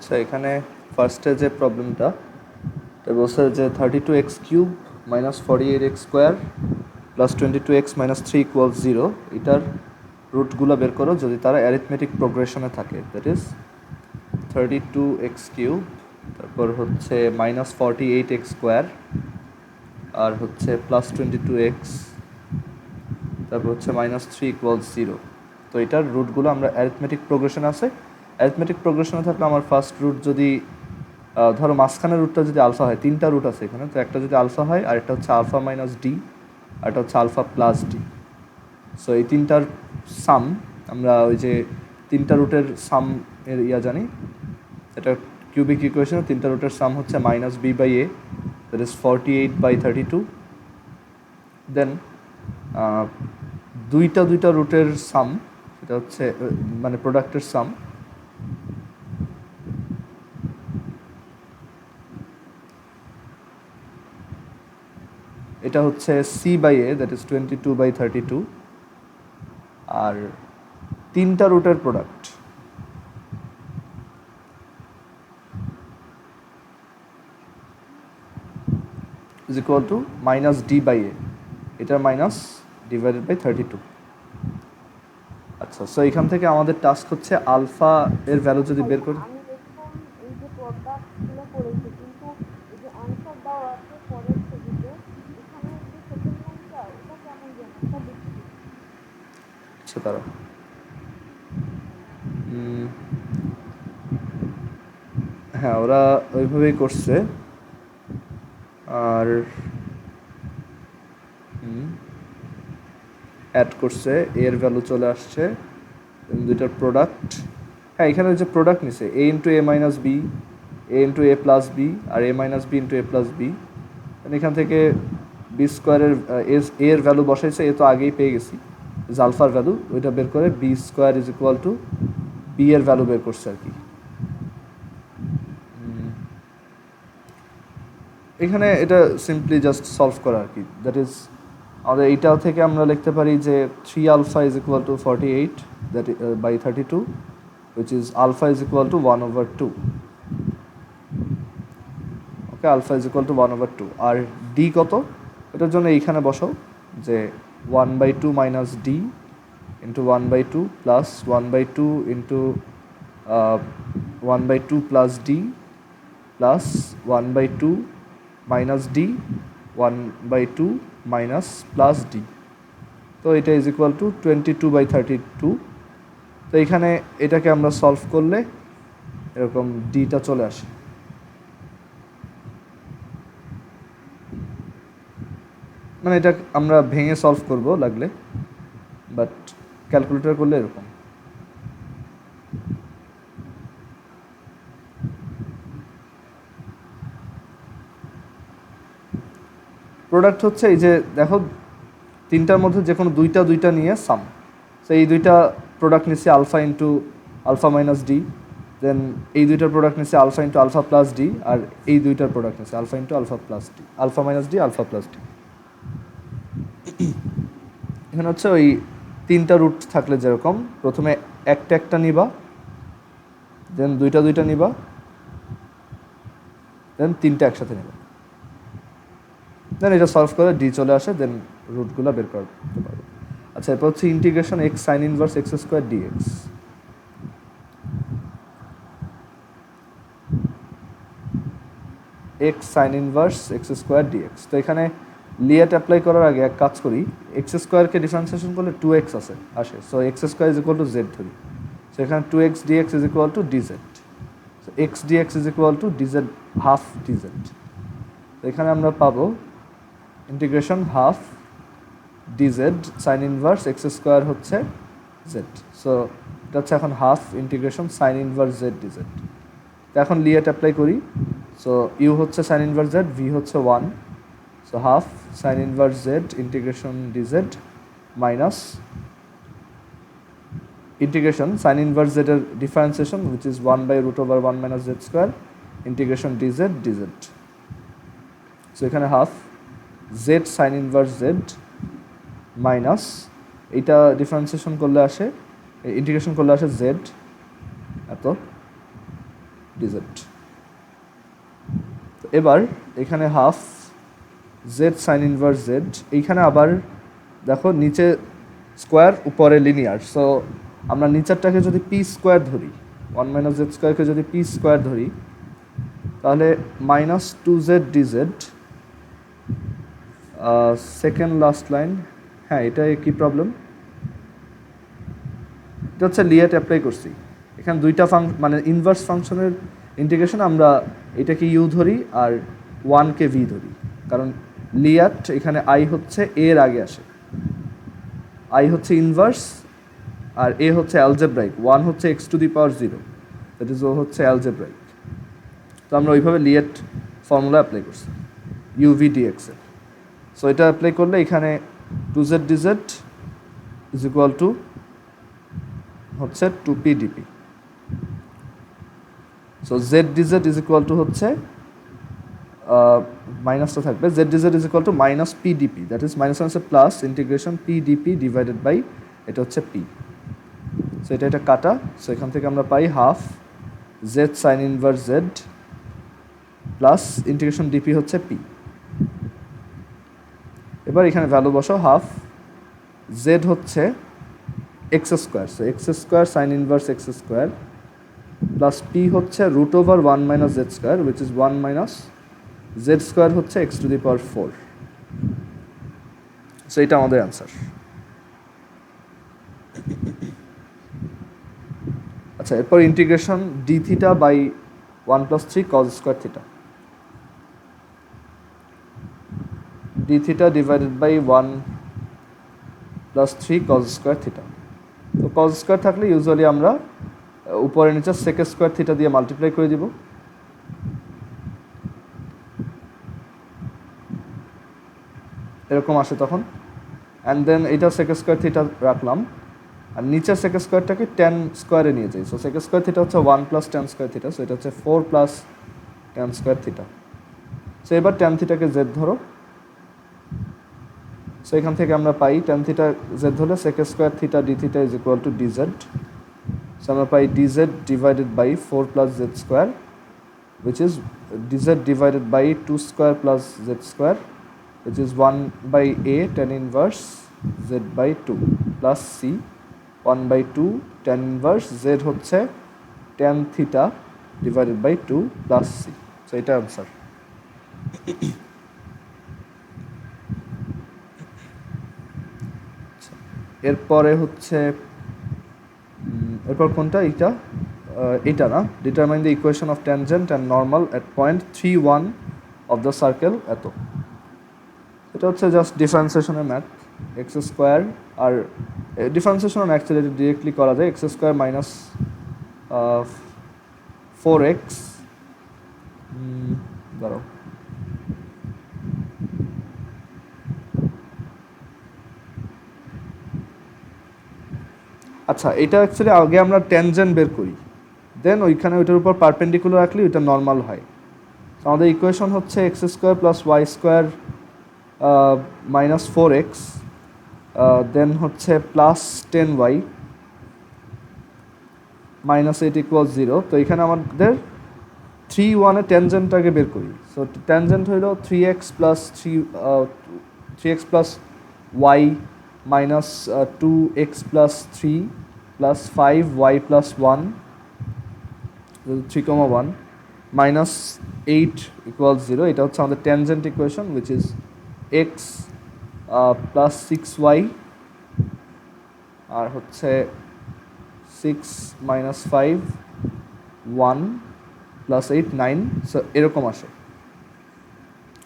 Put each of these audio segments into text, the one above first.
আচ্ছা, এখানে ফার্স্টে যে প্রবলেমটা বলছে যে 32x³ minus 48x² plus 22x minus 3 equals 0, এটার রুটগুলো বের করো যদি তারা অ্যারিথমেটিক প্রোগ্রেশনে থাকে। দ্যাট ইজ 32x³ তারপর হচ্ছে মাইনাস 48x² আর হচ্ছে প্লাস 22x তারপর হচ্ছে মাইনাস 3 ইকুয়ালস 0। তো এটার রুটগুলো আমরা অ্যারিথমেটিক প্রোগ্রেশন আছে। অ্যারিথমেটিক প্রোগ্রেশনে থাকলে আমার ফার্স্ট রুট যদি ধরো মাঝখানের রুটটা যদি আলফা হয়, তিনটা রুট আছে এখানে, তো একটা যদি আলফা হয় আর একটা হচ্ছে আলফা মাইনাস ডি আর একটা হচ্ছে আলফা প্লাস ডি। সো এই তিনটার সাম আমরা ওই যে তিনটা রুটের সাম এর জানি, এটা কিউবিক ইকুয়েশনে তিনটা রুটের সাম হচ্ছে minus B by A, that is 48/32। Then দুইটা রুটের সাম, সেটা হচ্ছে মানে প্রোডাক্টের সাম, এটা হচ্ছে C by A, that is 22/32। আর তিনটা রুটের product is equal to minus D by A, এটার মাইনাস ডিভাইডেড বাই 32। আচ্ছা, সো এখান থেকে আমাদের টাস্ক হচ্ছে আলফা এর ভ্যালু যদি বের করি, আমি দেখুন এই যে প্রোডাক্টগুলো করেছি, কিন্তু এই যে অ্যান্সার দেওয়া আছে পরের ছবিতে, এখানে যে সেকেন্ড লাইনটা ওটা কেমন যেন ওটা দেখি। আচ্ছা তারা হ্যাঁ ওরা ওইভাবেই করছে। আর অ্যাড করছে, এর ভ্যালু চলে আসছে, দুইটার প্রোডাক্ট। হ্যাঁ, এখানে যে প্রোডাক্ট নিছে এ ইন্টু এ মাইনাস বি, এ ইন্টু এ প্লাস বি আর এ মাইনাস বি ইন্টু এ প্লাস বি। এখান থেকে বি স্কোয়ারের এর ভ্যালু বসাইছে, এ তো আগেই পেয়ে গেছি আলফার ভ্যালু, ওইটা বের করে B square is equal to B এর ভ্যালু বের করছে আর কি। এখানে এটা সিম্পলি জাস্ট সলভ করা আর কি। দ্যাট ইজ আমাদের এইটা থেকে আমরা লিখতে পারি যে 3 alpha is equal to 48 that by 32, which is alpha is equal to 1/2. Okay, alpha is equal to 1/2। আর ডি কত, এটার জন্য এইখানে বসাও যে 1/2 মাইনাস ডি ইন্টু 1/2 প্লাস 1/2 ইন্টু 1/2 plus D plus 1/2 minus D 1/2 minus plus D. তো এটা ইজ ইকুয়াল টু 22/32। তো এইখানে এটাকে আমরা সলভ করলে এরকম ডিটা চলে আসে। মানে এটা আমরা ভেঙে সলভ করব লাগলে, বাট ক্যালকুলেটর করলে এরকম। প্রোডাক্ট হচ্ছে এই যে দেখো, তিনটার মধ্যে যে কোনো দুইটা নিয়ে সাম। সো এই দুইটা প্রোডাক্ট নিচ্ছে alpha into alpha minus D, then এই দুইটার প্রোডাক্ট নিচ্ছে alpha into alpha plus D, আর এই দুইটার প্রোডাক্ট নিচ্ছে alpha into alpha plus D, alpha minus D alpha plus D. এখানে হচ্ছে ওই তিনটা রুট থাকলে যেরকম প্রথমে একটা নিবা, দেন দুইটা নিবা, দেন তিনটা একসাথে নিবা, দেন এটা সলভ করে ডি চলে আসে, দেন রুটগুলো বের করতে পারবো। আচ্ছা, এরপর হচ্ছে integration x sine inverse x square dx. X sine inverse x square dx. তো এখানে লিয়েট অ্যাপ্লাই করার আগে এক কাজ করি, এক্স স্কোয়ারকে ডিফারেন্সিয়েশন করলে 2x আসে। So x square is equal to Z ধরি। সো এখানে 2x dx is equal two DZ. So x dx is equal two DZ half DZ. তো এখানে আমরা পাবো integration half DZ sign inverse x square হচ্ছে Z. So এটা হচ্ছে এখন half integration sine inverse Z DZ. তো এখন লিয়েট অ্যাপ্লাই করি। সো ইউ হচ্ছে সাইন ইনভার্স জেড, ভি হচ্ছে 1, so half sign inverse Z integration dz minus integration sine inverse Z এর differentiation which is 1/√1 minus Z square integration dz dz. So এখানে half Z sine inverse Z minus এইটা differentiation করলে আসে, integration করলে আসে Z এত DZ. এবার এখানে half Z sine inverse Z, এইখানে আবার দেখো নিচে স্কোয়ার উপরে লিনিয়ার, সো আমরা নিচেরটাকে যদি পি স্কোয়ার ধরি, 1 মাইনাস জেড স্কোয়ারকে যদি পি স্কোয়ার ধরি, তাহলে minus 2z DZ, second last line, হ্যাঁ এটা কি প্রবলেম, এটা হচ্ছে লিয়েট অ্যাপ্লাই করছি, এখানে দুইটা মানে ইনভার্স ফাংশনের ইন্টিগ্রেশন, আমরা এটাকে ইউ ধরি আর 1কে ভি ধরি, কারণ লিয়াট এখানে আই হচ্ছে এর আগে আসে, আই হচ্ছে ইনভার্স আর এ হচ্ছে অ্যালজেব্রাইক, 1 হচ্ছে x to the power 0, that is ও হচ্ছে অ্যালজেব্রাইক। তো আমরা ওইভাবে লিয়েট ফর্মুলা অ্যাপ্লাই করছি ইউভি ডিএক্স এর। সো এটা অ্যাপ্লাই করলে এখানে 2z dz is equal to হচ্ছে 2p dp। So z dz is equal to হচ্ছে মাইনাসটা থাকবে, z dz is equal to minus p dp, that is minus হচ্ছে plus integration p dp divided by এটা হচ্ছে p। So এটা কাটা, so এখান থেকে আমরা পাই half z sine inverse z plus integration dp হচ্ছে p। এবার এখানে ভ্যালু বসাও, হাফ জেড হচ্ছে x square, so x square sine inverse x square plus P হচ্ছে root over 1 minus Z square which is 1 minus Z square হচ্ছে x to the power 4। So এটা আমাদের answer. আচ্ছা, এরপর integration D theta by 1 plus 3 cos square theta, d theta divided by 1 plus 3 cos square theta। তো cos square থাকলে usually আমরা উপরে নিচে sec স্কোয়ার থিটা দিয়ে মাল্টিপ্লাই করে দিব, এরকম আসে তখন, অ্যান্ড দেন এটা sec স্কোয়ার থিটা রাখলাম, আর নিচে sec স্কোয়ারটাকে tan স্কোয়ারে নিয়ে যাই, সো sec স্কোয়ার থিটা হচ্ছে 1 plus tan square theta, so এটা হচ্ছে 4 plus tan square theta. So এবার tan থিটাকে z ধরো, সো এখান থেকে আমরা পাই tan থিটা z হলে sec square theta d theta is equal to dz, so আমরা পাই dz divided by 4 plus z square which is dz divided by 2 square plus z square which is 1 by a tan inverse z by 2 plus c 1 by 2 tan inverse z হচ্ছে tan theta divided by 2 plus c। So এটা answer. এরপরে হচ্ছে এরপর কোনটা, এটা না, determine the equation of tangent and normal at point 3, 1 of the circle এত। এটা হচ্ছে জাস্ট ডিফারেন্সিয়েশনের ম্যাথ, এক্স স্কোয়ার, আর ডিফারেন্সিয়েশন অ্যাকচুয়ালি এটা ডিরেক্টলি করা যায়, এক্স স্কোয়ার মাইনাস 4x, দাঁড়াও, আচ্ছা এটা অ্যাকচুয়ালি আগে আমরা ট্যানজেন্ট বের করি, দেন ওইখানে ওইটার উপর পারপেন্ডিকুলার রাখলে ওইটা নর্মাল হয়। আমাদের ইকুয়েশন হচ্ছে x square plus y square minus 4x, then হচ্ছে প্লাস 10y মাইনাস 8 ইকুয়াল 0। তো এখানে আমাদের 3, 1 ট্যানজেন্টটাকে বের করি, সো ট্যানজেন্ট হইল 3x plus y minus 2x plus 3 plus 5y plus 1 3, 1 minus 8 equal 0। এটা হচ্ছে আমাদের tangent equation which is x plus 6y আর হচ্ছে 6 মাইনাস 5 1 প্লাস 8 9, সো এরকম আসে।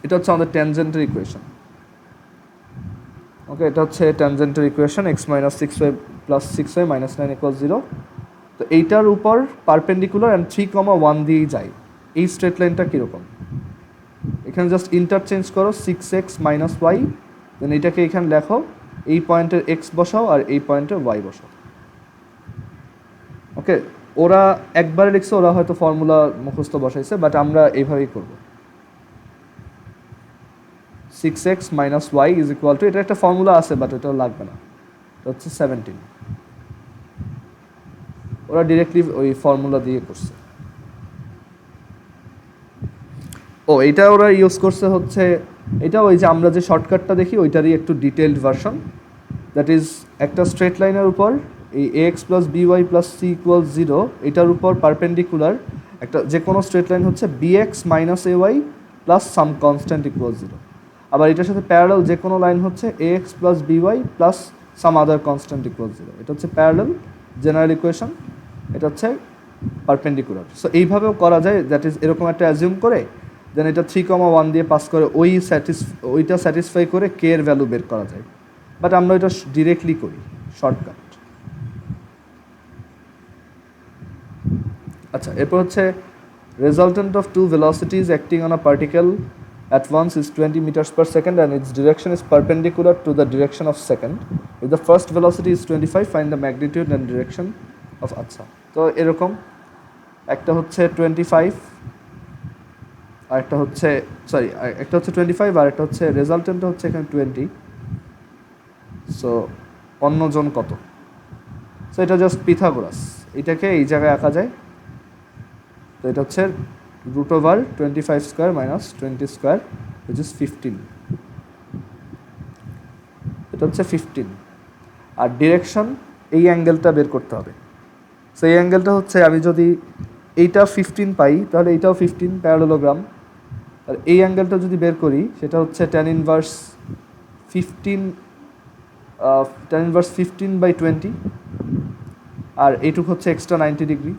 এটা হচ্ছে আমাদের ট্যানজেন্টের ইকুয়েশন। ওকে, এটা হচ্ছে ট্যানজেন্টের equation, x minus 6y plus 6y minus 9 equal 0। তো এইটার উপর পারপেন্ডিকুলার অ্যান্ড 3, 1 দিয়েই যায়। এই স্ট্রেট লাইনটা কীরকম, এখানে জাস্ট ইন্টারচেঞ্জ করো 6x মাইনাস ওয়াই, দেন এটাকে এখানে লেখো, এই পয়েন্টের x বসাও আর এই পয়েন্টের y বসাও। ওকে, ওরা একবারে লিখছে, ওরা হয়তো ফর্মুলা মুখস্থ বসাইছে, বাট আমরা এইভাবেই করব। 6x minus y is equal to, এটা একটা ফর্মুলা আছে বাট এটাও লাগবে না, এটা হচ্ছে 17। ওরা ডিরেক্টলি ওই ফর্মুলা দিয়ে করছে। ও এটা ওরা ইউজ করছে হচ্ছে, এটা ওই যে আমরা যে শর্টকাটটা দেখি ওইটারই একটু ডিটেলড ভার্সন। দ্যাট ইজ একটা স্ট্রেট লাইনের উপর এই ax plus by plus c equals 0, এটার উপর পারপেন্ডিকুলার একটা যে কোনো স্ট্রেট লাইন হচ্ছে bx মাইনাস ay প্লাস সাম কনস্ট্যান্ট ইকুয়ালস 0। আবার এটার সাথে প্যারালাল যে কোনো লাইন হচ্ছে ax plus by plus some other constant equals 0। এটা হচ্ছে প্যারালাল জেনারেল ইকুয়েশন, এটা হচ্ছে পারপেন্ডিকুলার। সো এইভাবেও করা যায়, দ্যাট ইজ এরকম একটা অ্যাজিউম করে দেন এটা 3,1 দিয়ে পাস করে ওইটা স্যাটিসফাই করে কে এর ভ্যালু বের করা যায়। বাট আমরা এটা ডিরেক্টলি করি, শর্টকাট। আচ্ছা, এরপর হচ্ছে resultant of two velocities acting on a particle at once is 20 meters per second and its direction is perpendicular to the direction of second. If the first velocity is 25, find the magnitude and direction of আচ্ছা, তো এরকম একটা হচ্ছে 25 আর একটা হচ্ছে একটা হচ্ছে 25 আর একটা হচ্ছে রেজাল্টেন্টটা হচ্ছে এখানে 20। সো অন্যজন কত? সো এটা জাস্ট পিথাগোরাস, এটাকে এই জায়গায় আঁকা যায়। তো এটা হচ্ছে √25 square minus 20 square which is 15। এটা হচ্ছে 15। আর ডিরেকশন এই অ্যাঙ্গেলটা বের করতে হবে। সো এই অ্যাঙ্গেলটা হচ্ছে আমি যদি এইটা 15 পাই তাহলে এইটাও 15 প্যারালোগ্রাম। আর এই অ্যাঙ্গেলটা যদি বের করি সেটা হচ্ছে tan ইনভার্স 15/20 আর এইটুকু হচ্ছে এক্সট্রা 90 ডিগ্রি।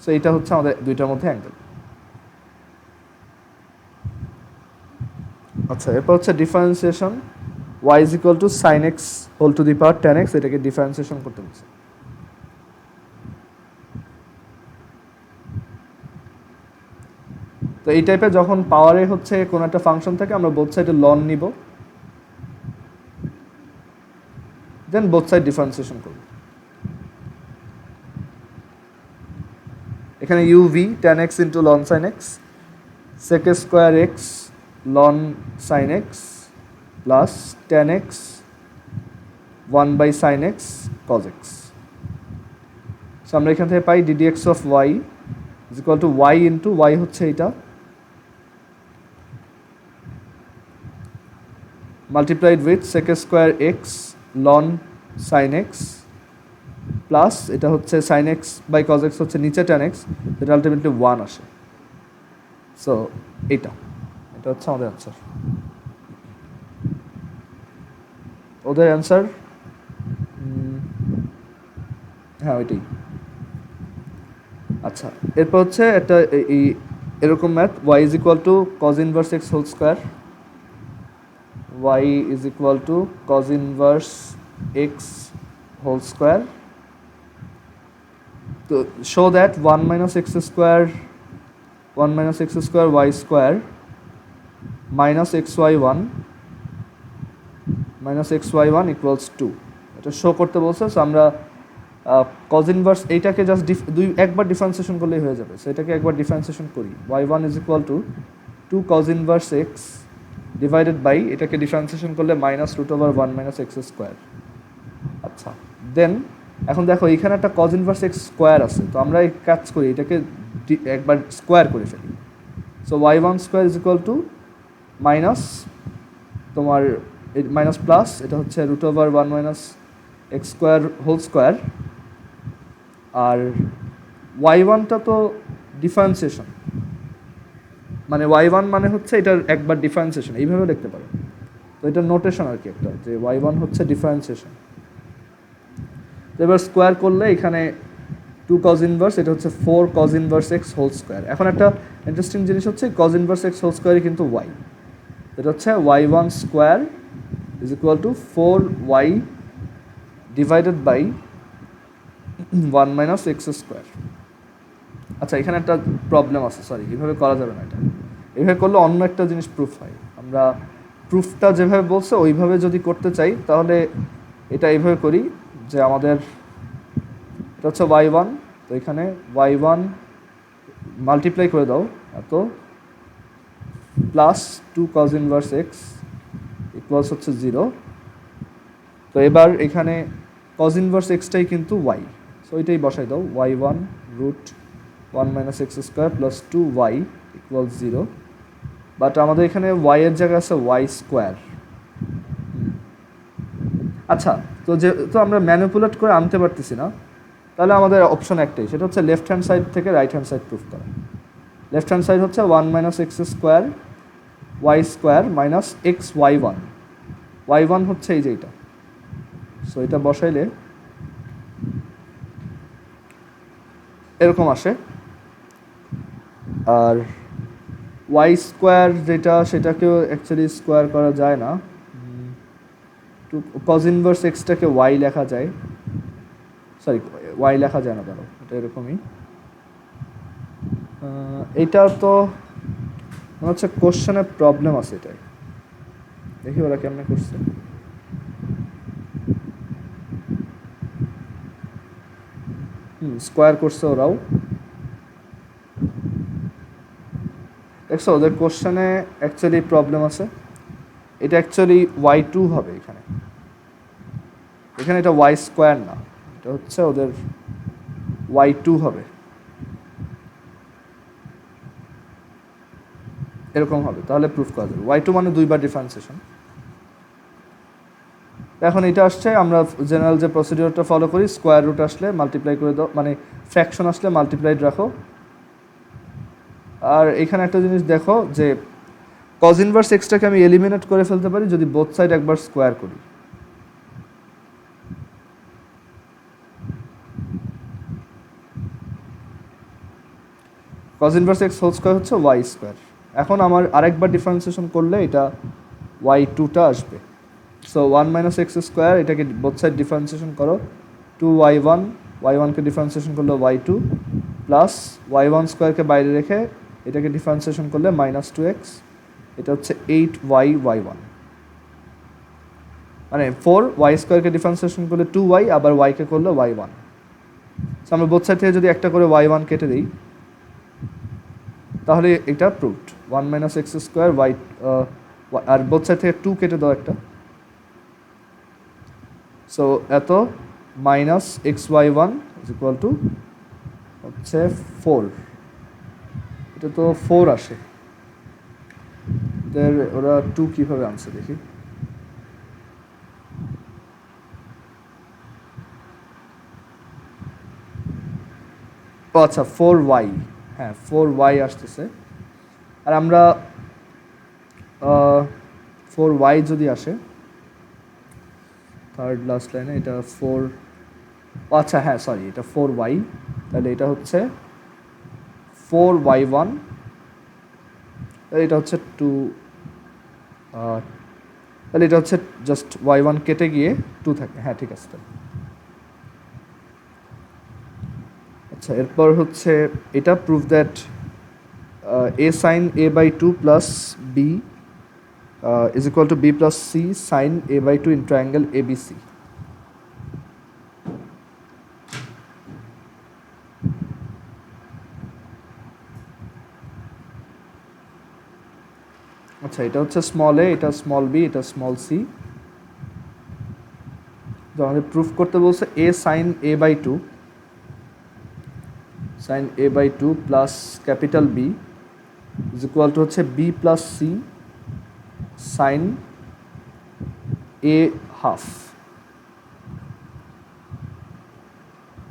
সো এটা হচ্ছে আমাদের দুইটার মধ্যে অ্যাঙ্গেল। আচ্ছা, এরপর হচ্ছে differentiation y is equal to sin x whole to the power 10x, এটাকে ডিফারেন্সিয়েশন করতে বলছে। তো এই টাইপের যখন পাওয়ারে হচ্ছে কোন একটা ফাংশন থাকে আমরা বোথ সাইডে লন নিব, দেন বোথ সাইড ডিফারেন্সিয়েশন করব। এখানে uv tan x into ln sin x sec square x ln sin x plus tan x 1 by sin x cos x। So আমরা এখান থেকে পাই ddx of y is equal to y into y হচ্ছে এটা multiplied with sec square x ln sin x plus এটা হচ্ছে sin x by cos x হচ্ছে নিচে tan x, এটা আলটিমেটলি 1 আসে। সো এটা হচ্ছে আমাদের অ্যান্সার। ওদের অ্যান্সার হ্যাঁ ওইটাই। আচ্ছা, এরপর হচ্ছে একটা এই এরকম math y is equal to cos inverse x whole square, y is equal to cos inverse x whole square. তো show that 1 minus x square y square minus xy1 equals 2, এটা শো করতে বলছে। সো আমরা cos inverse এইটাকে just একবার differentiation করলেই হয়ে যাবে। সো এটাকে একবার ডিফারেন্সিয়েশন করি, y1 is equal to 2 cos inverse x divided by এটাকে ডিফারেন্সিয়েশন করলে -√1 minus x স্কোয়ার। আচ্ছা, দেন এখন দেখো এখানে একটা cos ইনভার্স x স্কোয়ার আছে, তো আমরা এই কাজ করি এটাকে একবার স্কোয়ার করে ফেলি। So y1 square is equal to minus তোমার মাইনাস প্লাস এটা হচ্ছে √1 minus x square whole square. আর y1টা তো ডিফারেন্সিয়েশন, মানে y1 মানে হচ্ছে এটার একবার ডিফারেন্সিয়েশন, এইভাবে লিখতে পারো। তো এটা নোটেশন আর কি একটা, যে y1 হচ্ছে ডিফারেন্সিয়েশন। তো এবার স্কোয়ার করলে এখানে 2 cos ইনভার্স, এটা হচ্ছে 4 cos inverse x whole square. এখন একটা ইন্টারেস্টিং জিনিস হচ্ছে cos ইনভার্স x হোল স্কোয়ারই কিন্তু y, এটা হচ্ছে y1 square is equal to 4y divided by 1 minus x square. আচ্ছা, এখানে একটা প্রবলেম আছে, সরি এইভাবে করা যাবে না, এটা এইভাবে করলে অন্য একটা জিনিস প্রুফ হয়। আমরা প্রুফটা যেভাবে বলছে ওইভাবে যদি করতে চাই তাহলে এটা এইভাবে করি যে আমাদের এটা হচ্ছে y1, তো এখানে y1 মাল্টিপ্লাই করে দাও এত plus 2 cos inverse x equals হচ্ছে 0। তো এবার এখানে cos ইনভার্স xটাই কিন্তু y, সো এটাই বসাই দাও y1 √1 minus x square plus 2y equal 0, but আমাদের এখানে ওয়াই এর জায়গায় আছে ওয়াই স্কোয়ার। আচ্ছা, তো আমরা ম্যানিপুলেট করে আনতে পারতেছি না, তাহলে আমাদের অপশন একটাই, সেটা হচ্ছে লেফট হ্যান্ড সাইড থেকে রাইট হ্যান্ড সাইড প্রুফ করা। লেফট হ্যান্ড সাইড হচ্ছে 1 minus x square y square minus x y one হচ্ছে এই যে এইটা। সো এটা বসাইলে এরকম আসে। আর ওয়াই স্কোয়ার যেটা, সেটাকেও অ্যাকচুয়ালি স্কোয়ার করা যায় না, টু কজ ইনভার্স এক্সটাকে ওয়াই লেখা যায়, সরি ওয়াই লেখা যায় না, দাঁড়ো এটা এরকমই। এইটা তো মনে হচ্ছে কোশ্চেনের প্রবলেম আছে, এটাই দেখি ওরা কেমনে করছে। স্কোয়ার করছে ওরাও, দেখছো ওদের কোশ্চেনে অ্যাকচুয়ালি প্রবলেম আছে। এটা অ্যাকচুয়ালি ওয়াই টু হবে এখানে, এটা ওয়াই স্কোয়ার না, এটা হচ্ছে ওদের ওয়াই টু হবে, এরকম হবে, তাহলে প্রুফ করা যাবে। ওয়াই টু মানে দুইবার ডিফারেন্সিয়েশন। এখন এটা আসছে, আমরা জেনারেল যে প্রসিডিওরটা ফলো করি, স্কোয়ার রুট আসলে মাল্টিপ্লাই করে দাও, মানে ফ্র্যাকশন আসলে মাল্টিপ্লাইড রাখো। আর এখানে একটা জিনিস দেখো যে কজ ইনভার্স এক্সটাকে আমি এলিমিনেট করে ফেলতে পারি যদি বোথ সাইড একবার স্কোয়ার করি। Cos inverse x whole square হচ্ছে ওয়াই স্কোয়ার। এখন আমার আরেকবার ডিফারেন্সিয়েশন করলে এটা ওয়াই টুটা আসবে। সো 1 মাইনাস এক্স স্কোয়ার, এটাকে বোথ সাইড ডিফারেন্সিয়েশন করো, 2y1, y1কে ডিফারেন্সিয়েশন করলে y2 প্লাস y1 স্কোয়ারকে বাইরে রেখে এটাকে ডিফারেন্সিয়েশন করলে মাইনাস 2x, এটা হচ্ছে 8y y1, মানে 4y স্কোয়ারকে ডিফারেন্সিয়েশন করলে 2y, আবার yকে করলে y1। সো আমরা বোথ সাইড থেকে যদি একটা করে y1 কেটে দিই, তাহলে এটা proved. 1 minus x square y, আর বোথ সাইড থেকে 2 কেটে দাও একটা, সো এত minus x y one is equal to হচ্ছে 4, এটা তো 4 আসে, ওরা 2 কীভাবে আনছে দেখি। ও আচ্ছা 4y, হ্যাঁ 4y আসতেছে। আর আমরা 4y যদি আসে থার্ড লাস্ট লাইনে, এটা 4, আচ্ছা হ্যাঁ সরি, এটা 4y, তাহলে এটা হচ্ছে 4y1, এটা হচ্ছে 2, তাহলে এটা হচ্ছে জাস্ট y1 কেটে গিয়ে 2 থাকে, হ্যাঁ ঠিক আছে। আচ্ছা এরপর হচ্ছে এটা prove that a sin a by 2 plus b is equal to b plus c sin a by 2 in triangle ABC. আচ্ছা এটা হচ্ছে স্মল a, এটা স্মল b, এটা স্মল c। তো আমাদের প্রুফ করতে বলছে a sin a by 2 sin a by 2 plus capital B is equal to হচ্ছে b plus c sin a half।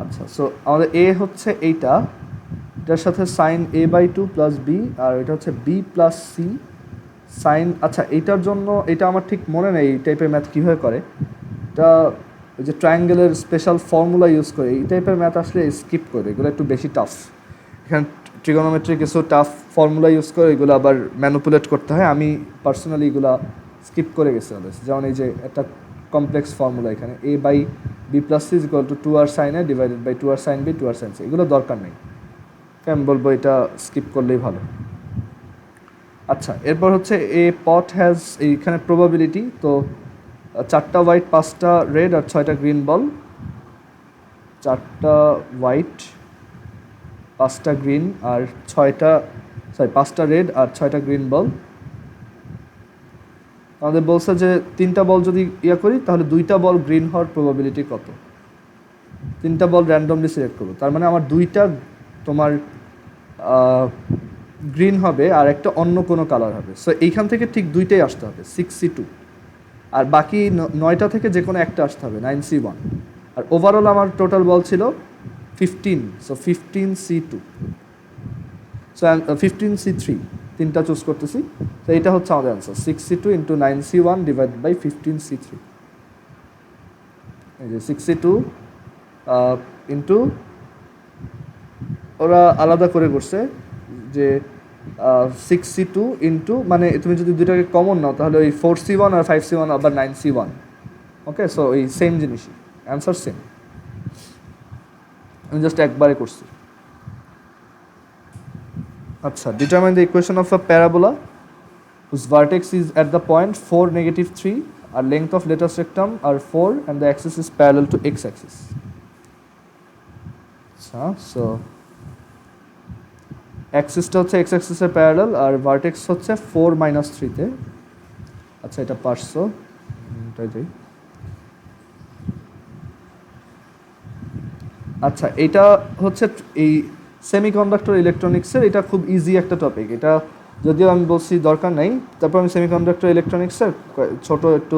আচ্ছা সো আমাদের a হচ্ছে এইটা, এটার সাথে sin a by 2 plus b, আর এটা হচ্ছে b প্লাস c sin, আচ্ছা এইটার জন্য, এটা আমার ঠিক মনে নেই এই টাইপের ম্যাথ কীভাবে করে, এটা ওই যে ট্রায়াঙ্গেলের স্পেশাল ফর্মুলা ইউজ করে এই টাইপের ম্যাথ আসলে স্কিপ করে, এগুলো একটু বেশি টাফ। এখানে ট্রিগোনোমেট্রি কিছু টাফ ফর্মুলা ইউজ করে এগুলো আবার ম্যানুপুলেট করতে হয়, আমি পার্সোনালি এগুলো স্কিপ করে গেছি অলওয়েজ। যেমন এই যে একটা কমপ্লেক্স ফর্মুলা এখানে a by b plus C is equal to 2r sine a divided by 2r sine b 2r sine c, এগুলো দরকার নেই, আমি বলবো এটা স্কিপ করলেই ভালো। আচ্ছা এরপর হচ্ছে এ পট হ্যাজ, এইখানে প্রবাবিলিটি, তো 4টা হোয়াইট 5টা রেড আর 6টা গ্রিন বল, 4টা হোয়াইট 5টা গ্রিন আর 5টা রেড আর 6টা গ্রিন বল। আমাদের বলছে যে 3টা বল যদি ইয়া করি তাহলে 2টা বল গ্রিন হওয়ার প্রবাবিলিটি কত, 3টা বল র্যান্ডমলি সিলেক্ট করবো, তার মানে আমার 2টা তোমার গ্রিন হবে আর একটা অন্য কোনো কালার হবে। সো এইখান থেকে ঠিক দুইটাই আসতে হবে 6C2, আর বাকি 9টা থেকে যে কোনো একটা আসতে হবে 9C1। আর ওভারঅল আমার টোটাল বল ছিল 15, সো 15C2, সো 15C3, তিনটা চুজ করতেছি। তো এটা হচ্ছে আমাদের answer 6C2 into 9C1 divide by 15C3। এই যে 6C2 ইন্টু, ওরা আলাদা করে করছে যে 6C2 ইন্টু, মানে তুমি যদি দুইটাকে কমন নাও তাহলে ওই 4C1 আর 5C1 আবার 9C1। ওকে, সো এই সেম জিনিসই, অ্যান্সার সেম, আমি জাস্ট একবারে করছি। আচ্ছা, determine the equation of a parabola whose vertex is at the point 4, -3, আর length of latest rectum are 4 and the axis is parallel to x-axis. আচ্ছা, সো অ্যাক্সিসটা হচ্ছে এক্স অ্যাক্সিসের প্যারালাল আর vertex হচ্ছে 4 - 3-তে। আচ্ছা, এটা পারছো, এটাই যাই। আচ্ছা, এটা হচ্ছে এই সেমিকন্ডাক্টর ইলেকট্রনিক্সের, এটা খুব ইজি একটা টপিক। এটা যদিও আমি বলছি দরকার নাই, তারপর আমি সেমিকন্ডাক্টর ইলেকট্রনিক্সের ছোট একটু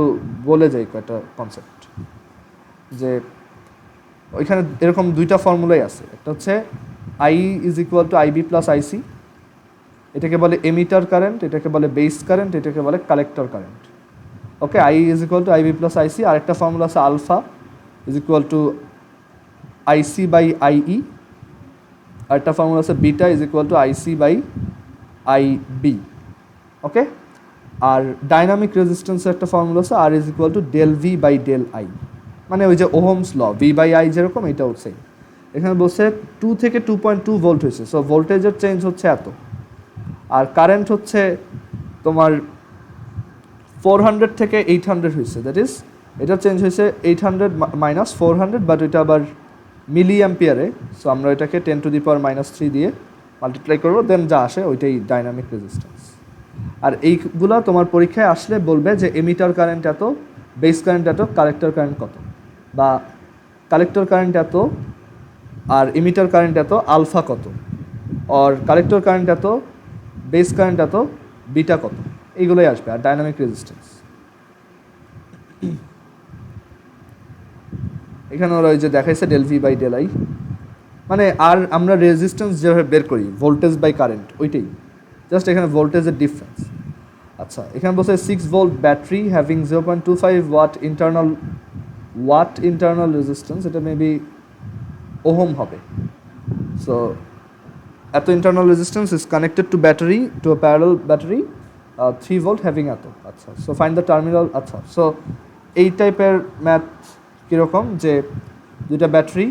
বলে যাই কয়েকটা কনসেপ্ট। যে ওইখানে এরকম দুইটা ফর্মুলাই আছে, একটা হচ্ছে I is equal to IB plus IC, এটাকে বলে এমিটার কারেন্ট, এটাকে বলে বেস কারেন্ট, এটাকে বলে collector current. Okay, I is equal to IB plus IC। আর একটা ফর্মুলা আছে alpha is equal to IC by IE, আর একটা ফর্মুলা আছে beta is equal to IC by IB। Okay, আর ডাইনামিক রেজিস্ট্যান্সের একটা ফর্মুলা আছে R is equal to del V by del I, মানে ওই যে ohm's law, V by I যেরকম এটাও সেম। এখানে বলছে 2 থেকে 2.2 ভোল্ট হয়েছে, সো ভোল্টেজের চেঞ্জ হচ্ছে এত, আর কারেন্ট হচ্ছে তোমার 400 থেকে 800 হয়েছে, দ্যাট ইজ এটা চেঞ্জ হয়েছে 800 মাইনাস 400, বাট এটা আবার মিলি অ্যাম্পিয়ারে, সো আমরা এটাকে 10⁻³ দিয়ে মাল্টিপ্লাই করবো, দেন যা আসে ওইটাই ডাইনামিক রেজিস্ট্যান্স। আর এইগুলা তোমার পরীক্ষায় আসলে বলবে যে এমিটার কারেন্ট এত, বেস কারেন্ট এত, কালেক্টর কারেন্ট কত, বা কালেক্টর কারেন্ট এত আর এমিটার কারেন্ট এত, আলফা কত, আর কালেক্টর কারেন্ট এত, বেস কারেন্ট এত, বিটা কত, এইগুলোই আসবে। আর ডাইনামিক রেজিস্ট্যান্স এখানে ওরা ওই যে দেখাইছে del V by del I, মানে আর আমরা রেজিস্ট্যান্স যেভাবে বের করি ভোল্টেজ বাই কারেন্ট ওইটাই, জাস্ট এখানে ভোল্টেজের ডিফারেন্স। আচ্ছা, এখানে বলছে 6 volt battery having 0.25 watt internal resistance, এটা মেবি ওহম হবে। সো এত internal resistance is connected to battery, to a parallel battery 3 volt having এত। আচ্ছা, সো ফাইন্ড দ্য টার্মিনাল। আচ্ছা, সো এই টাইপের ম্যাথ কীরকম, যে দুইটা ব্যাটারি,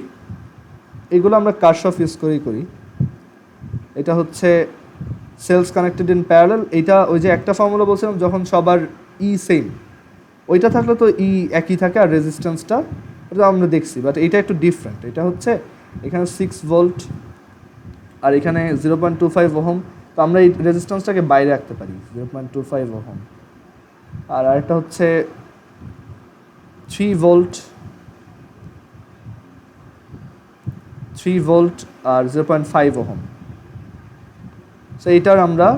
এগুলো আমরা কারশফ ইউজ করি। এটা হচ্ছে সেলস কানেক্টেড ইন প্যারালাল, এইটা ওই যে একটা ফর্মুলা বলছিলাম যখন সবার ই সেম, ওইটা থাকলে তো ই একই থাকে, আর রেজিস্ট্যান্সটা ওটা আমরা দেখছি, বাট এইটা একটু ডিফারেন্ট। এটা হচ্ছে এখানে 6 ভোল্ট আর এখানে 0.25 ওহম, তো আমরা এই রেজিস্ট্যান্সটাকে বাইরে রাখতে পারি 0.25 ওহম। আর আরেকটা হচ্ছে 3 ভোল্ট আর 0.5 ওহম। সো এইটার আমরা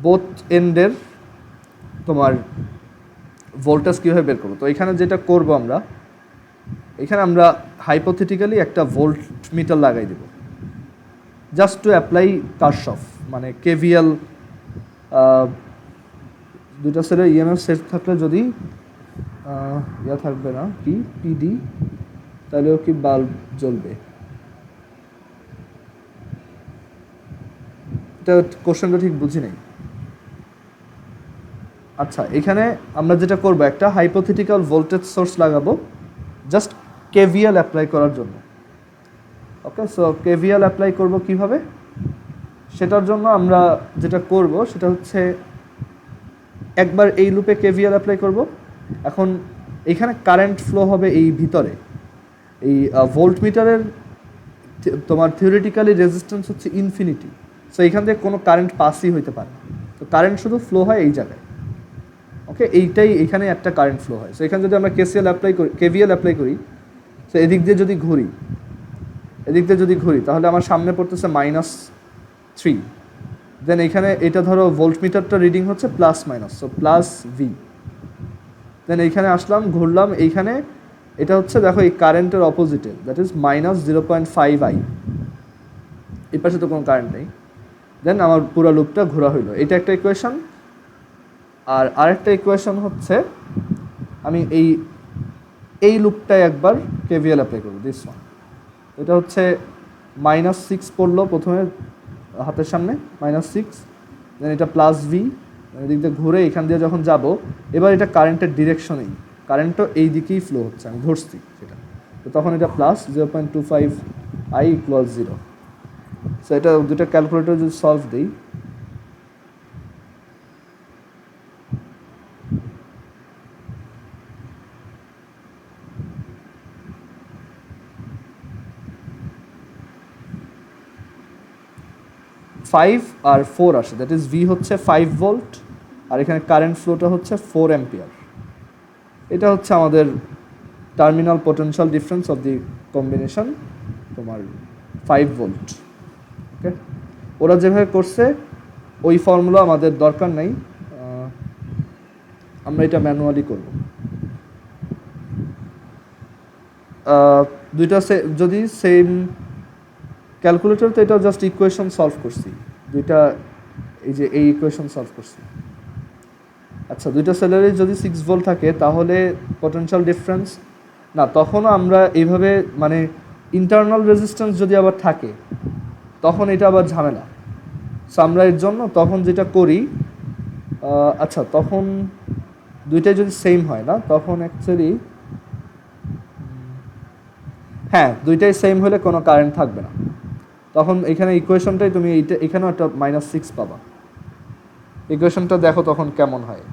বোথ এন্ডের তোমার ভোল্টেজ কীভাবে বের করবো, তো এখানে যেটা করবো আমরা, এখানে আমরা হাইপোথেটিক্যালি একটা ভোল্ট মিটার লাগাই দেব, জাস্ট টু অ্যাপ্লাই কারশফ, মানে কেভিএল। দুইটা সেটে ইএমএফ সেট থাকলে যদি ইয়া থাকবে না কি পিডি, তাহলেও কি বাল্ব জ্বলবে, এটা কোশ্চেনটা ঠিক বুঝি নাই। আচ্ছা, এখানে আমরা যেটা করবো, একটা হাইপোথেটিক্যাল ভোল্টেজ সোর্স লাগাবো জাস্ট কেভিএল অ্যাপ্লাই করার জন্য। ওকে, সো কেভিএল অ্যাপ্লাই করব কিভাবে, সেটার জন্য আমরা যেটা করব সেটা হচ্ছে একবার এই লুপে কেভিএল অ্যাপ্লাই করব। এখন এখানে কারেন্ট ফ্লো হবে এই ভিতরে, এই ভোল্ট মিটারের তোমার থিওরিটিক্যালি রেজিস্ট্যান্স হচ্ছে ইনফিনিটি, সো এখান থেকে কোনো কারেন্ট পাসই হইতে পারে না, তো কারেন্ট শুধু ফ্লো হয় এই জায়গায়। ওকে, এইটাই এখানে একটা কারেন্ট ফ্লো হয়। সো এখানে যদি আমরা কেভিএল অ্যাপ্লাই করি, সো এদিক দিয়ে যদি ঘুরি তাহলে আমার সামনে পড়তেছে -3, দেন এখানে এটা ধরো ভোল্টমিটারটা রিডিং হচ্ছে plus minus, so plus V. Then এইখানে আসলাম, ঘুরলাম, এইখানে এটা হচ্ছে দেখো এই কারেন্টের অপোজিটে, দ্যাট ইজ -0.5 I। এই পাশে তো কোনো কারেন্ট নেই। দেন আমার পুরো লুপটা ঘোরা হইলো, এটা একটা ইকুয়েশন। আর আরেকটা ইকুয়েশন হচ্ছে আমি এই লুপটায় একবার কেভিএল অ্যাপ্লাই করবো, দিস ওয়ান। এটা হচ্ছে -6 পড়লো প্রথমে হাতের সামনে, -6, দেন এটা প্লাস ভি, এদিক দিয়ে ঘুরে এখান দিয়ে যখন যাব, এবার এটা কারেন্টের ডিরেকশনেই, কারেন্টও এই দিকেই ফ্লো হচ্ছে, আমি ধরছি সেটা, তো তখন এটা প্লাস 0.25I = 0। সো এটা দুটো ক্যালকুলেটর যদি সলভ দিই, ফাইভ আর 4 আসে, দ্যাট ইজ ভি হচ্ছে 5 ভোল্ট, আর এখানে কারেন্ট ফ্লোটা হচ্ছে 4 অ্যাম্পিয়ার। এটা হচ্ছে আমাদের terminal potential difference of the combination তোমার 5 ভোল্ট। ওকে, ওরা যেভাবে করছে ওই ফর্মুলা আমাদের দরকার নাই, আমরা এটা ম্যানুয়ালি করব। দুইটা যদি সেম ক্যালকুলেটর, তো এটা জাস্ট ইকুয়েশন সলভ করছি, দুইটা এই যে এই ইকুয়েশন সলভ করছি। আচ্ছা, দুইটা সেলেরই যদি 6 ভোল্ট থাকে তাহলে পটেনশিয়াল ডিফারেন্স না, তখনও আমরা এইভাবে মানে ইন্টারনাল রেজিস্ট্যান্স যদি আবার থাকে তখন এটা আবার ঝামেলা। সো আমরা এর জন্য তখন যেটা করি, আচ্ছা তখন দুইটাই যদি সেম হয় না, তখন অ্যাকচুয়ালি হ্যাঁ দুইটাই সেম হলে কোনো কারেন্ট থাকবে না, তখন এখানে ইকুয়েশনটাই তুমি এখানেও একটা -6 পাবা। ইকুয়েশনটা দেখো তখন কেমন হয়,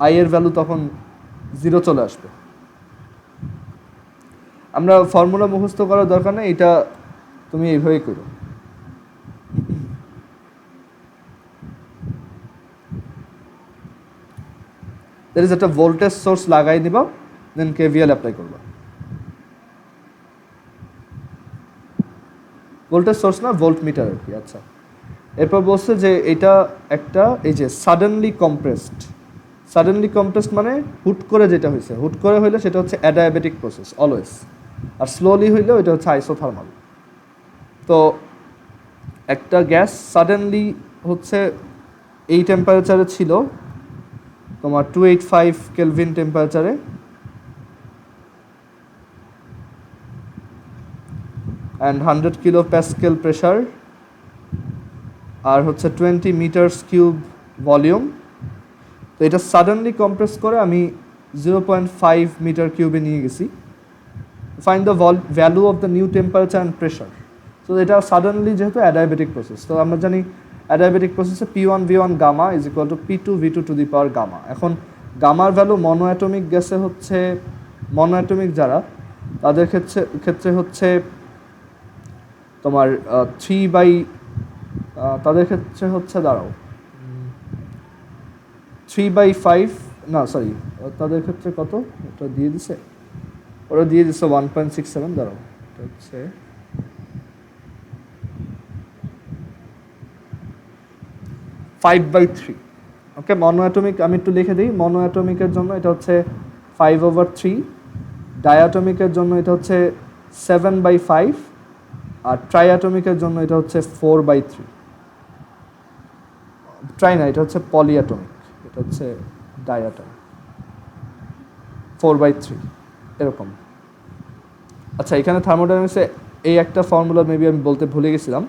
আই এর ভ্যালু তখন 0 চলে আসবে। আমরা ফর্মুলা মুখস্থ করার দরকার নেই, এটা তুমি এইভাবেই করো। দ্যাট ইজ একটা ভোল্টেজ সোর্স লাগাই দিবা, দেন কেভিএল অ্যাপ্লাই করবা। ভোল্টেজ সোর্স না, ভোল্ট মিটার আর কি। আচ্ছা, এরপর বলছে যে এটা একটা এই যে সাডেনলি কম্প্রেসড মানে হুট করে যেটা হয়েছে, হুট করে হইলে সেটা হচ্ছে অ্যাডায়াবেটিক প্রসেস অলওয়েজ, আর স্লোলি হইলেও এটা হচ্ছে আইসোথার্মাল। তো একটা গ্যাস সাডেনলি হচ্ছে এই টেম্পারেচারে ছিল তোমার 285 কেলভিন টেম্পারেচারে, অ্যান্ড 100 কিলো প্যাসকেল প্রেশার, আর হচ্ছে 20 মিটারস কিউব ভলিউম। তো এটা সাডেনলি কম্প্রেস করে আমি 0.5 মিটার কিউবে নিয়ে গেছি। Find the value of the new temperature and pressure. তো এটা সাডেনলি যেহেতু অ্যাডায়াবেটিক প্রসেস, তো আমরা জানি অ্যাডায়াবেটিক প্রসেসে P1V1 gamma = P2V2 to the power gamma. এখন গামার ভ্যালু মনোঅ্যাটমিক গ্যাসে হচ্ছে, মনোঅ্যাটমিক যারা তাদের ক্ষেত্রে হচ্ছে তোমার 3 তাদের ক্ষেত্রে হচ্ছে দাঁড়াও 3/5 না সরি, তাদের ক্ষেত্রে কত ওটা দিয়ে দিছে, ওরা দিয়ে দিচ্ছে 1.67, দাঁড়াও এটা হচ্ছে 5/3। ওকে, মনোঅ্যাটমিক আমি একটু লিখে দিই, মনোঅ্যাটমিকের জন্য এটা হচ্ছে 5/3, ডায়াটমিকের জন্য এটা হচ্ছে 7/5, আর ট্রাইঅ্যাটমিকের জন্য এটা হচ্ছে 4/3। ট্রাই না, এটা হচ্ছে পলিঅ্যাটমিক, এটা হচ্ছে ডায়াটমিক, 4/3 এরকম। আচ্ছা, এখানে থার্মোডাইনামিক্সে এই একটা ফর্মুলা মেবি আমি বলতে ভুলে গেছিলাম,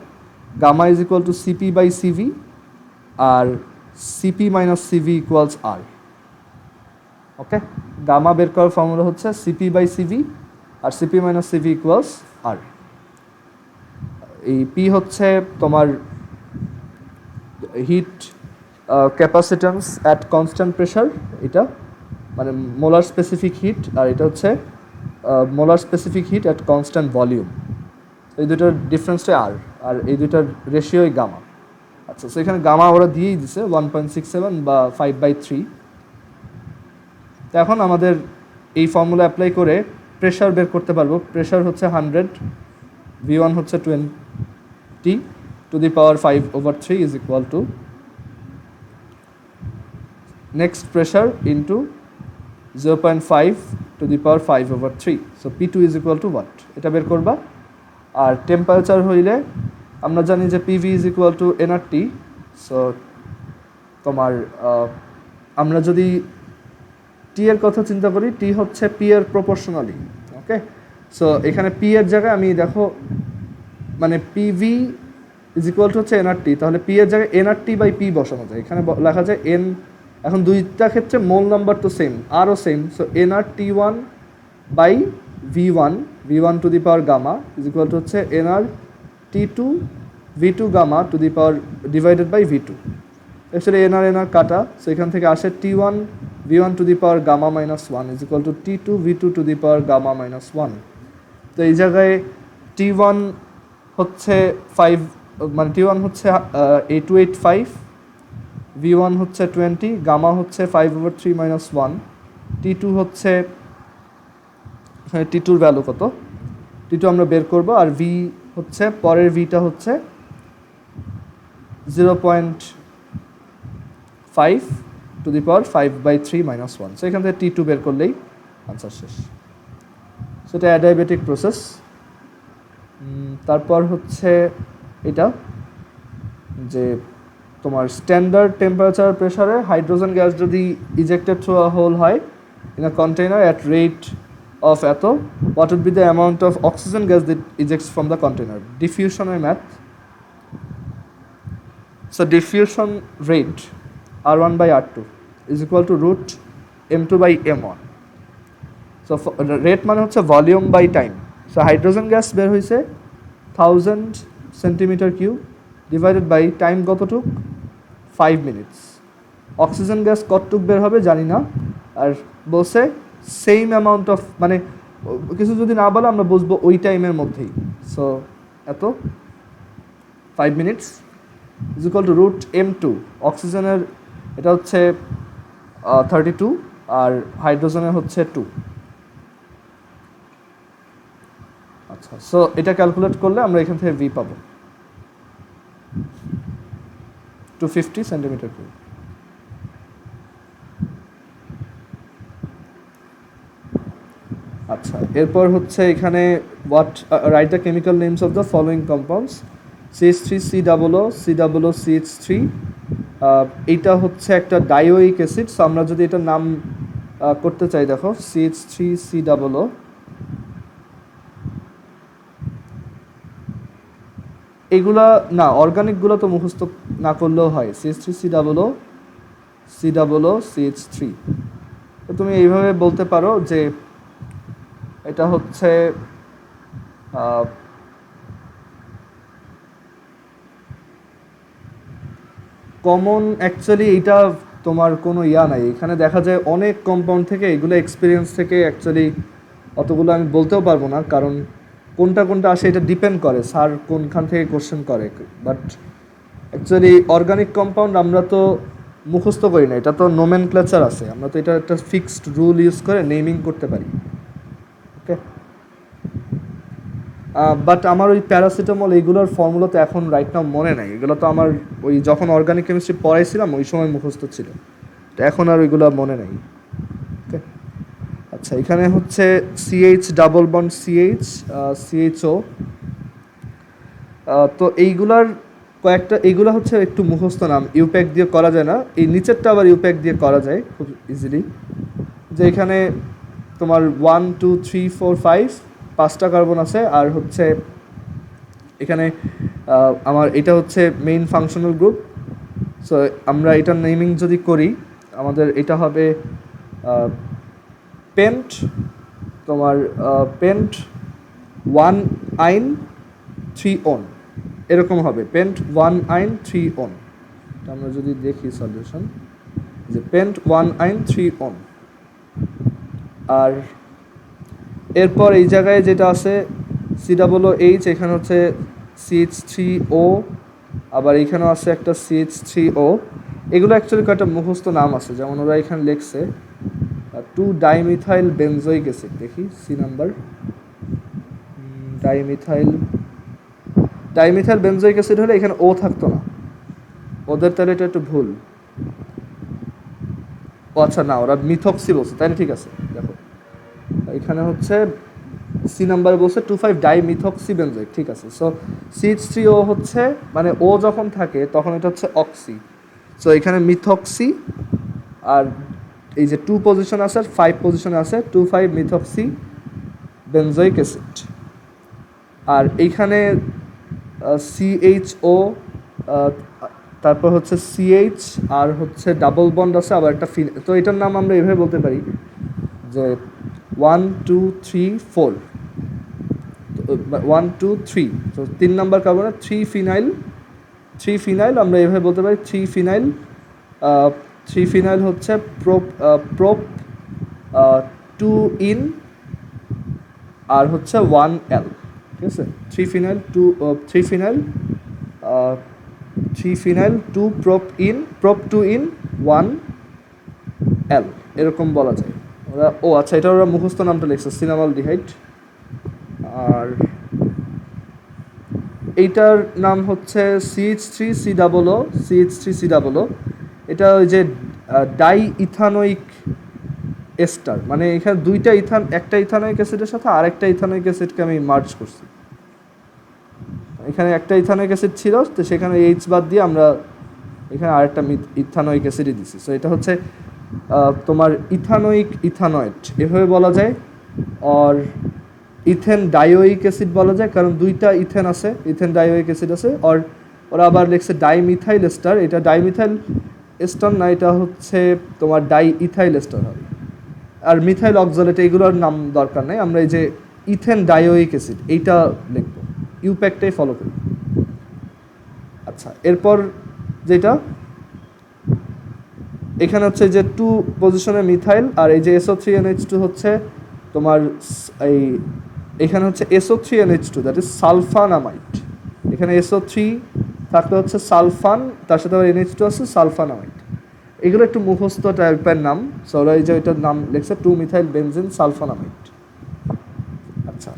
গামা = CP/CV, আর CP - CV = R। ওকে, গামা বের করার ফর্মুলা হচ্ছে CP/CV, আর CP - CV = R। এই P হচ্ছে তোমার heat capacitance at constant pressure, এটা মানে মোলার স্পেসিফিক হিট, আর এটা হচ্ছে molar specific heat at constant volume. এই দুটোর ডিফারেন্সটাই আর এই দুটার রেশিওই গামা। আচ্ছা, সো এখানে গামা ওরা দিয়েই দিছে 1.67 বা 5/3। তো এখন আমাদের এই ফর্মুলা অ্যাপ্লাই করে প্রেশার বের করতে পারবো। প্রেশার হচ্ছে 100, V1 হচ্ছে 20 two the power 5/3 = next pressure into 0.5 to the power 5/3. So P2 is equal to what? এটা বের করবা। আর টেম্পারেচার হইলে আমরা জানি যে PV is equal to nRT. So তোমার আমরা যদি টি এর কথা চিন্তা করি, টি হচ্ছে পি এর প্রপোর্শনালি। ওকে, সো এখানে পি এর জায়গায় আমি দেখো মানে পিভি ইজ ইকুয়াল টু হচ্ছে এনআরটি, তাহলে পি এর জায়গায় এনআরটি বাই পি বসানো যায়। এখানে লেখা যায় এন, এখন দুইটা ক্ষেত্রে মোল নাম্বার তো সেম, আরও same. So nR-T1 by V1 to the power gamma is equal to হচ্ছে nR-T2 V2 gamma to the power divided by V2। Actually NR কাটা, সো এখান থেকে আসে T1 V1 to the power gamma minus 1 is equal to T2 V2 to the power gamma minus 1। তো এই জায়গায় T1 হচ্ছে 5, মানে T1 হচ্ছে 8285, V1 হচ্ছে 20, গামা হচ্ছে 5/3 মাইনাস 1, T2 হচ্ছে T2 এর ভ্যালু কত, T2 আমরা বের করব। আর V হচ্ছে পরের Vটা হচ্ছে 0.5 two the power 5/3 minus 1। So এখান থেকে T2 বের করলেই আনসার শেষ। সো এটা অ্যাডিয়াবেটিক প্রসেস। তারপর হচ্ছে এটা যে তোমার স্ট্যান্ডার্ড টেম্পারেচার প্রেসারে হাইড্রোজেন গ্যাস যদি ইজেক্টেড থ্রু আ হোল হয় in a container at rate of এত, what would be the amount of oxygen gas that ejects from the container? ডিফিউশনের math. So diffusion rate R1/R2 is equal to root M2/M1। So rate মানে হচ্ছে volume by time. So hydrogen gas বের হয়েছে 1000 centimetre cube divided by time কতটুক 5 minutes. Oxygen gas কতটুক বের হবে জানি না, আর বলছে সেম অ্যামাউন্ট অফ, মানে কিছু যদি না বলে আমরা বুঝবো ওই টাইমের মধ্যেই। সো এত 5 minutes is equal to root M2। অক্সিজেনের এটা হচ্ছে 32 আর হাইড্রোজেনের হচ্ছে 2। আচ্ছা, সো এটা ক্যালকুলেট করলে আমরা এখান থেকে V পাবো 250 সেন্টিমিটার কিউব। আচ্ছা, এরপর হচ্ছে এখানে what write the chemical names of the following compounds. CH3COO COOCH3, এইটা হচ্ছে একটা ডাইওইক অ্যাসিড। সো আমরা যদি এটার নাম করতে চাই, দেখো CH3COO, এগুলা না, অর্গানিকগুলো তো মুখস্থ না করলেও হয়। CH3COO COOCH3, তো তুমি এইভাবে বলতে পারো যে এটা হচ্ছে কমন। অ্যাকচুয়ালি এইটা তোমার কোনো ইয়া নাই, এখানে দেখা যায় অনেক কম্পাউন্ড থেকে, এগুলো এক্সপিরিয়েন্স থেকে অ্যাকচুয়ালি অতগুলো আমি বলতেও পারবো না, কারণ কোনটা কোনটা আসে এটা ডিপেন্ড করে স্যার কোনখান থেকে কোশ্চেন করে। বাট অ্যাকচুয়ালি অর্গানিক কম্পাউন্ড আমরা তো মুখস্থ করি না, এটা তো নোমেনক্লেচার আছে, আমরা তো এটা একটা ফিক্সড রুল ইউজ করে নেমিং করতে পারি। ওকে, বাট আমার ওই প্যারাসিটামল এইগুলোর ফর্মুলা তো এখন রাইট নাও মনে নাই, এগুলো তো আমার ওই যখন অর্গানিক কেমিস্ট্রি পড়াইছিলাম ওই সময় মুখস্থ ছিল, তো এখন আর ওইগুলো মনে নাই। ওকে, আচ্ছা, এখানে হচ্ছে CH ডাবল বন্ড CHO, তো এইগুলার কয়েকটা, এইগুলো হচ্ছে একটু মুখস্থ নাম, ইউপ্যাক দিয়ে করা যায় না, এই নিচেরটা আবার ইউপ্যাক দিয়ে করা যায় খুব ইজিলি। যে এখানে তোমার 1 2 3 4 5 5টা কার্বন আছে, আর হচ্ছে এখানে আমার এটা হচ্ছে মেইন ফাংশনাল গ্রুপ। সো আমরা এটার নেমিং যদি করি, আমাদের এটা হবে পেন্ট, তোমার পেন্ট 1 আইন 3 অন, এরকম হবে পেন্ট 1 আইন 3 অন। আমরা যদি দেখি সলিউশন, যে পেন্ট 1 আইন 3 অন। আর এরপর এই জায়গায় যেটা আছে COOH, এখানে হচ্ছে CH3O, আবার এইখানেও আছে একটা CH3O। এগুলো অ্যাকচুয়ালি কয়েকটা মুখস্থ নাম আছে, যেমন ওরা এখানে লিখছে 2 ডাইমিথাইল বেনজোইক অ্যাসিড, দেখি C number, dimethyl benzoic acid হলে এখানে ও থাকতো না, ওদের তাহলে এটা একটু ভুল। ও আচ্ছা, না ওরা মিথক্সি বলছে, তাই না? ঠিক আছে, দেখো এখানে হচ্ছে সি নাম্বার বলছে 2,5 ডাই মিথক্সি বেনজয়েড, ঠিক আছে। সো CH3O হচ্ছে মানে ও যখন থাকে তখন এটা হচ্ছে অক্সি, সো এখানে মিথক্সি, আর এই যে 2 পজিশন আছে 5 পজিশনে আছে 2,5 মিথক্সি বেনজয়িক অ্যাসিড। আর এইখানে CHO, তারপর হচ্ছে CH, আর হচ্ছে ডাবল বন্ড আছে, আবার একটা তো এটার নাম আমরা এভাবে বলতে পারি যে 1 2 3 4, 1 2 3, তো 3 নাম্বার কার্বনে 3 ফিনাইল আমরা এভাবে বলতে পারি 3 ফিনাইল হচ্ছে প্রোপ 2 ইন, আর হচ্ছে 1L, ঠিক আছে। 3 ফিনাইল 2 প্রপ 2 ইন 1L, এরকম বলা যায়। ও আচ্ছা, এটা ওরা মুখস্থ নামটা লিখছে সিনামালডিহাইড। আর এইটার নাম হচ্ছে CH3COO, এটা ওই যে ডাই ইথানোইক এস্টার, মানে এখানে দুইটা একটা ইথানোইক অ্যাসিডের সাথে আরেকটা ইথানোইক অ্যাসিডকে আমি মার্জ করছি। এখানে একটা ইথানোইক অ্যাসিড ছিল, তো সেখানে এইচ বাদ দিয়ে আমরা এখানে আরেকটা ইথানোইক অ্যাসিডই দিছি। সো এটা হচ্ছে তোমার ইথানয়েড এভাবে বলা যায়, আর ইথেন ডাইওইক অ্যাসিড বলা যায়, কারণ দুইটা ইথেন ডাইওইক অ্যাসিড আছে। আর ওরা আবার লিখছে ডাইমিথাইল এস্টার, এটা ডাইমিথাইল এস্টার না, এটা হচ্ছে তোমার ডাই ইথাইল এস্টার হবে। আর মিথাইল অক্সালেট এইগুলোর নাম দরকার নেই, আমরা এই যে ইথেন ডাইওইক অ্যাসিড এইটা লিখব, ইউপ্যাকটাই ফলো করি। আচ্ছা, এরপর যেটা এখানে হচ্ছে যে 2 পজিশনে মিথাইল, আর এই যে SO3NH2 হচ্ছে তোমার এই এখানে হচ্ছে SO3NH2, দ্যাট ইজ সালফানামাইড। এখানে SO3 থাকলে হচ্ছে সালফান, তার সাথে আবার NH2 আছে, সালফানামাইড। এগুলো একটু মুখস্থ টাইপের নাম, সো ওরা এই যে এটার নাম লিখছে 2 মিথাইল বেনজিন সালফানামাইড। আচ্ছা,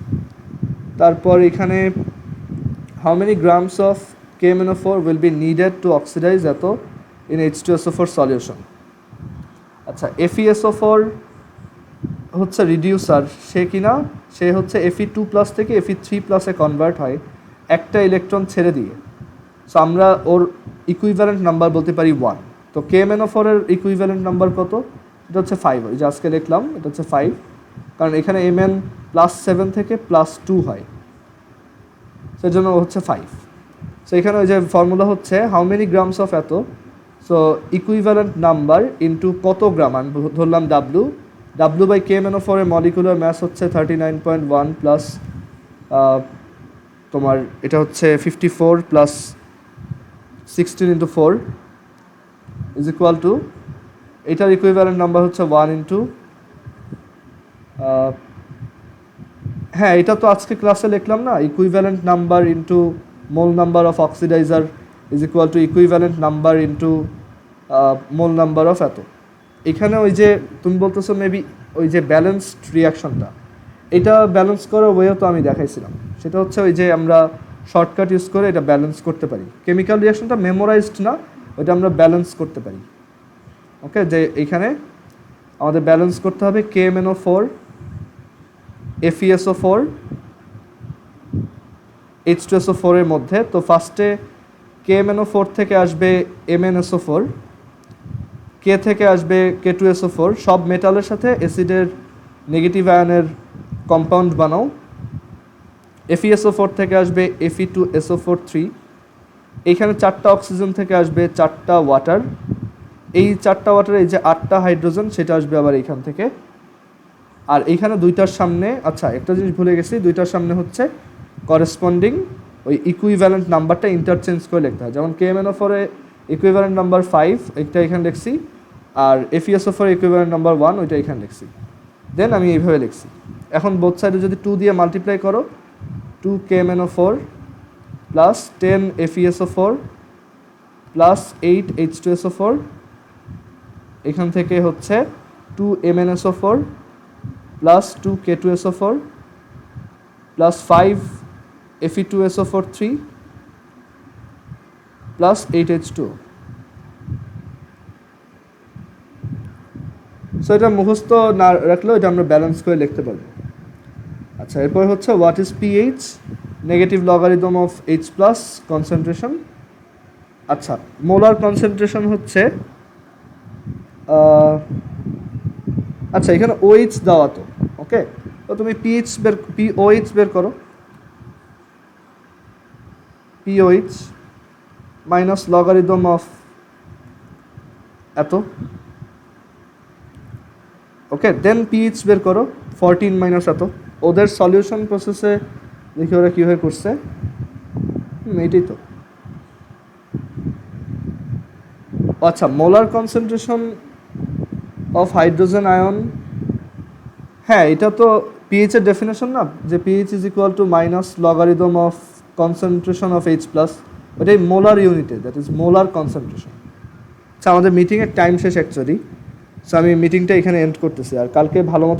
তারপর এখানে how many grams of KMnO4 will be needed to oxidize এতো in H2SO4 solution? আচ্ছা, FeSO4 হচ্ছে রিডিউসার, সে হচ্ছে Fe2+ থেকে Fe3+ কনভার্ট হয় একটা ইলেকট্রন ছেড়ে দিয়ে। সো আমরা ওর ইকুইভ্যালেন্ট নাম্বার বলতে পারি 1। তো KMnO4 এর ইকুইভ্যালেন্ট নাম্বার কত? এটা হচ্ছে 5, ওই যে আজকে দেখলাম, এটা হচ্ছে 5, কারণ এখানে Mn +7 থেকে +2 হয়, সেজন্য হচ্ছে 5। সো এখানে ওই যে ফর্মুলা হচ্ছে হাউ মেনি গ্রামস অফ এত, সো ইকুইভ্যালেন্ট নাম্বার ইন্টু কত গ্রাম, আমি ধরলাম W বাই KMnO4 এর মলিকুলার ম্যাস হচ্ছে 39.1 প্লাস তোমার এটা হচ্ছে 54 plus 16 into 4 is equal two, এটার ইকুইভ্যালেন্ট নাম্বার হচ্ছে 1 ইন্টু, হ্যাঁ এটা তো আজকে ক্লাসে লিখলাম না, equivalent number into mole number of oxidiser is equal two equivalent number into mole number of এত। এখানে ওই যে তুমি বলতেছো মেবি ওই যে ব্যালেন্সড রিয়াকশনটা, এটা ব্যালেন্স করার ওয়েও তো আমি দেখাইছিলাম, সেটা হচ্ছে ওই যে আমরা শর্টকাট ইউজ করে এটা ব্যালেন্স করতে পারি। কেমিক্যাল রিয়াকশনটা মেমোরাইজড না, ওইটা আমরা ব্যালেন্স করতে পারি। ওকে, যে এইখানে আমাদের ব্যালেন্স করতে হবে KMnO4 FeSO4 H2SO4 এর মধ্যে। তো ফার্স্টে KMnO4 থেকে আসবে MnSO4, K থেকে আসবে K2SO4, সব মেটালের সাথে অ্যাসিডের নেগেটিভ আয়নের কম্পাউন্ড বানাও। FeSO4 থেকে আসবে Fe2SO4 3, এইখানে 4টা অক্সিজেন থেকে আসবে 4টা ওয়াটার, এই 4টা ওয়াটারে এই যে 8টা হাইড্রোজেন সেটা আসবে আবার এইখান থেকে। আর এইখানে দুইটার সামনে, আচ্ছা একটা জিনিস ভুলে গেছি, দুইটার সামনে হচ্ছে করেসপন্ডিং ওই ইকুইভ্যালেন্ট নাম্বারটা ইন্টারচেঞ্জ করে লিখতে হয়, যেমন KMnO4 এ ইকুইভ্যালেন্ট নাম্বার 5 এটা এখানে লিখছি, আর FeSO4 ইকুইভ্যালেন্ট নাম্বার 1 ওইটা এখানে লিখছি, দেন আমি এইভাবে লিখছি। এখন বোথ সাইডে যদি 2 দিয়ে মাল্টিপ্লাই করো, 2 KMnO4 plus 10 FeSO4 plus 8 H2SO4, এখান থেকে হচ্ছে 2 MnSO4 plus 2 K2SO4 plus 5 Fe2SO4 3 plus 8 H2। So এটা মুখস্থ না রাখলেও এটা আমরা ব্যালেন্স করে লিখতে পারবো। আচ্ছা, এরপর হচ্ছে what is pH, negative logarithm of H plus concentration. আচ্ছা, মোলার কনসেন্ট্রেশন হচ্ছে আচ্ছা এখানে ওএইচ দেওয়া তো, ওকে, তো তুমি পিওএইচ বের করো, পিওএইচ মাইনাস লগারিদম অফ এত, ওকে, দেন পিএইচ বের করো 14 মাইনাস এত। ওদের সলিউশন প্রসেসে দেখি ওরা কীভাবে করছে, এইটাই তো। আচ্ছা, molar concentration of hydrogen ion, হ্যাঁ এটা তো পিএইচ এর ডেফিনেশন না, যে pH is equal to minus logarithm of concentration of H plus, ওটাই মোলার ইউনিটে, দ্যাট ইজ মোলার কনসেন্ট্রেশন। আচ্ছা, আমাদের মিটিংয়ের টাইম শেষ অ্যাকচুয়ালি, সো আমি মিটিংটা এখানে এন্ড করতেছি, আর কালকে ভালো মতো